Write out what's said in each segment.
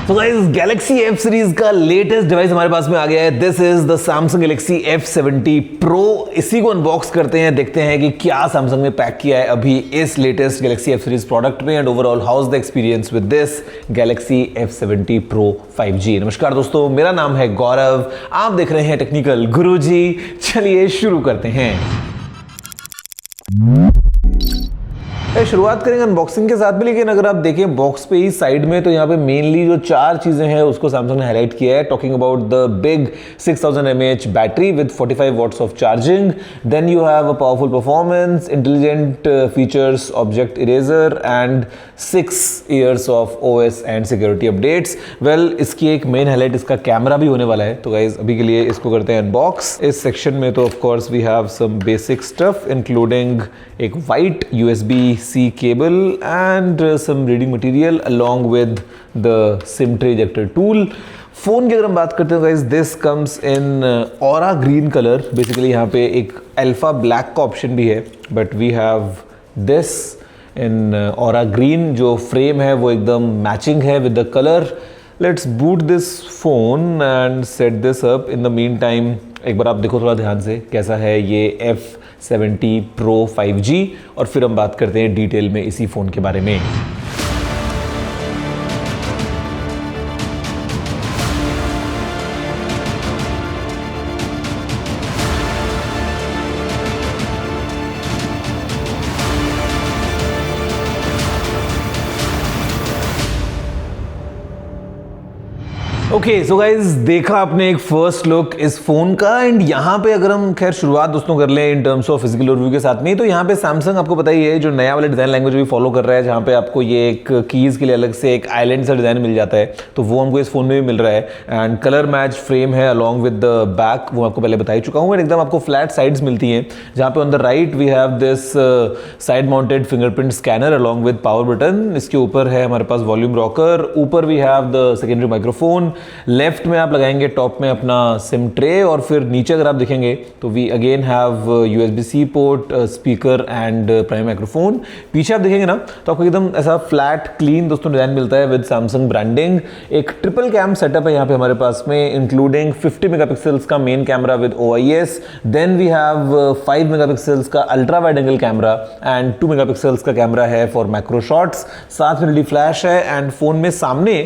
तो guys Galaxy F series का latest device हमारे पास में आ गया है। This is the Samsung Galaxy F70 Pro। इसी को अनबॉक्स करते हैं, देखते हैं कि क्या Samsung ने पैक किया है अभी इस latest galaxy F series product में, and overall how is the experience with this galaxy F70 Pro 5G। नमस्कार दोस्तों, मेरा नाम है गौरव, आप देख रहे हैं टेक्निकल गुरुजी। चलिए शुरू करते हैं। शुरुआत करेंगे अनबॉक्सिंग के साथ भी, लेकिन अगर आप देखें बॉक्स पे ही साइड में तो यहाँ पे मेनली जो चार चीजें हैं उसको सैमसंग ने हाईलाइट किया है। Talking about the big 6000 mAh battery with 45 watts of charging, then you have a powerful performance, intelligent features, object eraser and 6 years of OS and security updates. Well, इसकी एक मेन हाईलाइट इसका camera भी होने वाला है, तो guys अभी के लिए इसको करते हैं अनबॉक्स। इस सेक्शन में तो of course we have some basic stuff including एक white USB-C cable and some reading material along with the SIM tray ejector tool। Phone की अगर हम बात करते हैं guys, this comes in aura green colour. Basically यहाँ पे एक अल्फा ब्लैक का ऑप्शन भी है, but we have this in aura green. जो फ्रेम है वो एकदम मैचिंग है with the colour. Let's boot this phone and set this up. In the mean time एक बार आप देखो थोड़ा ध्यान से कैसा है ये F70 Pro 5G, और फिर हम बात करते हैं डिटेल में इसी फ़ोन के बारे में। ओके सो गाइज, देखा आपने एक फर्स्ट लुक इस फोन का, एंड यहाँ पे अगर हम खैर शुरुआत दोस्तों कर लें इन टर्म्स ऑफ फिजिकल ओवरव्यू के साथ में, तो यहाँ पे सैमसंग आपको पता ही है जो नया वाला डिजाइन लैंग्वेज भी फॉलो कर रहा है, जहाँ पे आपको ये एक कीज के लिए अलग से एक आइलैंड सा डिजाइन मिल जाता है, तो वो हमको इस फोन में भी मिल रहा है। एंड कलर मैच फ्रेम है अलॉन्ग विद द बैक, वो आपको पहले बता ही चुका हूँ। एकदम आपको फ्लैट साइड्स मिलती हैं, जहाँ पे on the right we have this side mounted fingerprint scanner along with power button. इसके ऊपर है हमारे पास वॉल्यूम रॉकर, ऊपर we have the secondary microphone, left में आप लगाएंगे टॉप में अपना सिम ट्रे, और फिर नीचे अगर आप देखेंगे तो we again have USB-C port, speaker and primary microphone. पीछे आप देखेंगे ना तो आपको एकदम ऐसा फ्लैट क्लीन दोस्तों डिजाइन मिलता है विद सैमसंग ब्रांडिंग। एक ट्रिपल कैम सेटअप है यहाँ पे हमारे पास में, इंक्लूडिंग 50 मेगापिक्सल्स का main camera with OIS, then we have 5 megapixels का ultra wide angle camera and 2 megapixels का कैमरा है फॉर मैक्रो शॉट्स। साथ में LED फ्लैश है, एंड फोन में सामने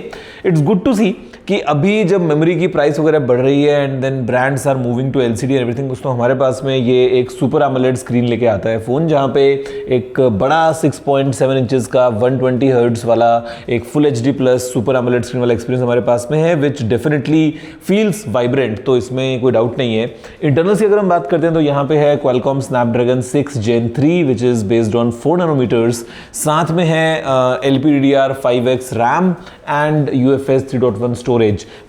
इट्स गुड टू सी कि अभी जब मेमोरी की प्राइस वगैरह बढ़ रही है and then brands are moving to LCD and everything, दोस्तों हमारे पास में ये एक सुपर AMOLED स्क्रीन लेके आता है फ़ोन, जहाँ पे एक बड़ा 6.7 इंचेस का 120 हर्ट्ज वाला एक full HD plus super AMOLED screen वाला एक्सपीरियंस हमारे पास में है, विच डेफिनेटली फील्स वाइब्रेंट, तो इसमें कोई डाउट नहीं है। इंटरनल्स की अगर हम बात करते हैं तो यहाँ पे है Qualcomm Snapdragon 6 Gen 3 which is based on 4 nanometres. साथ में है LPDDR5X RAM and UFS 3.1 storage.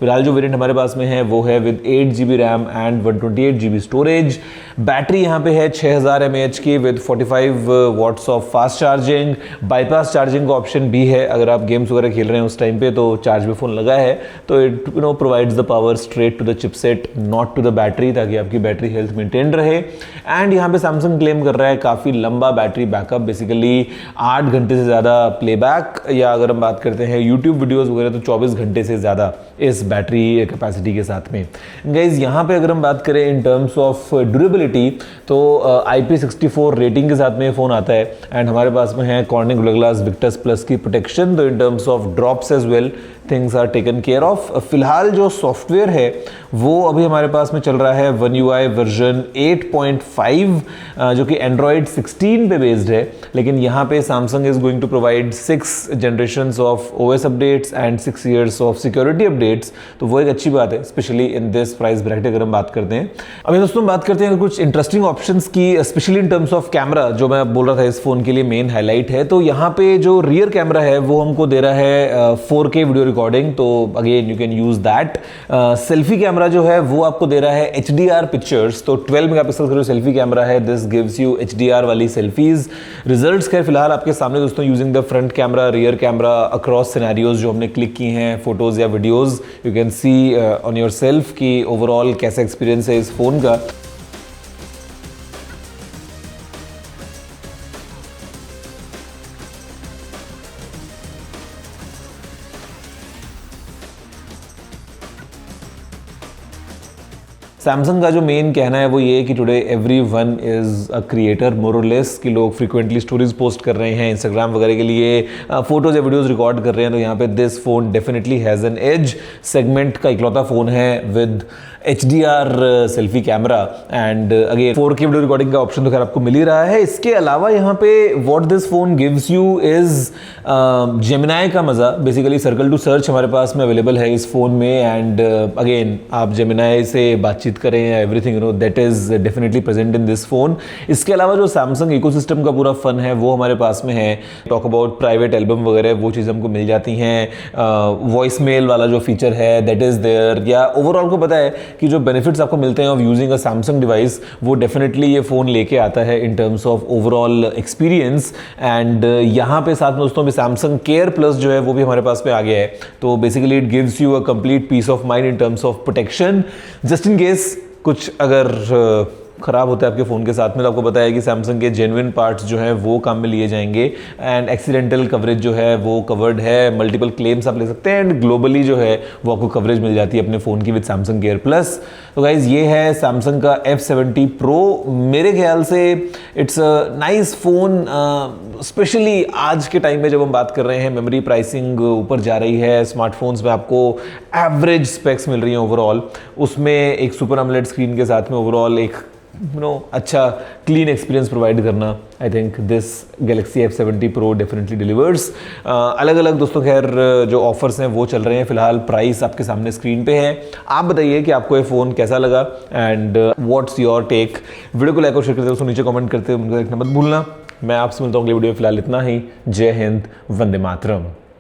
फिलहाल जो वेरिएंट हमारे पास में है वो है with 8GB RAM and 128GB storage. Battery यहाँ पे है 6000 mAh की with 45 watts of fast charging. Bypass charging का ऑप्शन भी है, अगर आप गेम्स वगैरह खेल रहे हैं उस टाइम पे तो चार्ज में फ़ोन लगा है तो it provides the power straight to the chipset, not to the battery, ताकि आपकी बैटरी हेल्थ मेंटेन रहे। एंड यहाँ पे सैमसंग क्लेम कर रहा है काफ़ी लंबा बैटरी बैकअप, बेसिकली 8 घंटे से ज़्यादा प्लेबैक, या अगर हम बात करते हैं यूट्यूब वीडियोज़ वगैरह तो 24 घंटे से ज़्यादा इस बैटरी कैपेसिटी के साथ में। गाइज यहाँ पे अगर हम बात करें इन टर्म्स ऑफ ड्यूरेबिलिटी तो IP64 रेटिंग के साथ में फ़ोन आता है, एंड हमारे पास में है Corning Gorilla Glass Victus plus की प्रोटेक्शन, तो in terms of drops as well things are taken care of. फिलहाल जो सॉफ्टवेयर है वो अभी हमारे पास में चल रहा है One UI वर्जन 8.5 जो कि Android 16 पे बेस्ड है, लेकिन यहाँ पे Samsung is going to provide 6 generations of OS updates and 6 years of security updates, तो वो एक अच्छी बात है specially in this price bracket अगर हम बात करते हैं। अभी दोस्तों बात करते हैं कुछ इंटरेस्टिंग ऑप्शंस की, specially in terms of camera, जो मैं बोल रहा था इस फोन के लिए मेन हाईलाइट है। तो यहाँ पे जो रियर कैमरा है वो हमको दे रहा है 4K वीडियो रिकॉर्डिंग, तो again you can use that. Selfie camera जो है वो आपको दे रहा है HDR पिक्चर्स, तो 12 मेगापिक्सल का जो सेल्फी कैमरा है दिस गिव्स यू HDR वाली सेल्फीज। रिजल्ट्स खैर फिलहाल आपके सामने दोस्तों, using the front camera, rear camera across scenarios जो हमने क्लिक की हैं फोटोज या videos, you can see on your self कि ओवरऑल कैसा एक्सपीरियंस है इस फोन का। सैमसंग का जो मेन कहना है वो ये है कि today everyone is a creator more और लेस, कि लोग फ्रीक्वेंटली स्टोरीज पोस्ट कर रहे हैं इंस्टाग्राम वगैरह के लिए, फोटोज या वीडियोस रिकॉर्ड कर रहे हैं, तो यहाँ पे this phone definitely has an edge. Segment का इकलौता फोन है with HDR selfie camera and again 4K video recording का ऑप्शन तो खैर आपको मिल ही रहा है। इसके अलावा यहाँ पे what this phone gives you is Gemini का मज़ा। बेसिकली सर्कल टू सर्च हमारे पास में अवेलेबल है इस फ़ोन में एंड अगेन आप जेमिनाई से बातचीत करें या everything that is definitely present in this phone. इसके अलावा जो सैमसंग इकोसिस्टम का पूरा फन है वो हमारे पास में है। टॉक अबाउट प्राइवेट एल्बम वगैरह वो चीज़ हमको मिल जाती हैं। वॉइस मेल वाला जो फीचर है दैट इज़ देयर, या ओवरऑल को पता है कि जो बेनिफिट्स आपको मिलते हैं of using a Samsung device वो डेफिनेटली ये फ़ोन लेके आता है इन terms of overall experience. And यहाँ पे साथ में दोस्तों भी सैमसंग केयर प्लस जो है वो भी हमारे पास में आ गया है। तो basically it gives you a complete peace of mind in terms of protection, just in case कुछ अगर खराब होता है आपके फ़ोन के साथ में तो आपको पता है कि सैमसंग के जेन्युइन पार्ट्स जो हैं वो काम में लिए जाएंगे एंड एक्सीडेंटल कवरेज जो है वो कवर्ड है। मल्टीपल क्लेम्स आप ले सकते हैं एंड ग्लोबली जो है वो आपको कवरेज मिल जाती है अपने फ़ोन की विद सैमसंग केयर प्लस। तो गाइज ये है सैमसंग का F70 Pro। मेरे ख्याल से it's a nice phone, specially आज के टाइम में जब हम बात कर रहे हैं मेमोरी प्राइसिंग ऊपर जा रही है, स्मार्टफोन्स में आपको एवरेज स्पेक्स मिल रही हैं ओवरऑल, उसमें एक सुपर AMOLED स्क्रीन के साथ में ओवरऑल एक अच्छा क्लीन एक्सपीरियंस प्रोवाइड करना, I think this galaxy F70 Pro definitely delivers. अलग अलग दोस्तों खैर जो ऑफर्स हैं वो चल रहे हैं, फिलहाल प्राइस आपके सामने स्क्रीन पे है। आप बताइए कि आपको ये फ़ोन कैसा लगा and what's your take. Video को लाइक और शेयर करते हो, नीचे कमेंट करते हो, मुझे देखना मत भूलना। मैं आपसे मिलता हूँ अगले वीडियो में, फिलहाल इतना ही। जय हिंद, वंदे मातरम।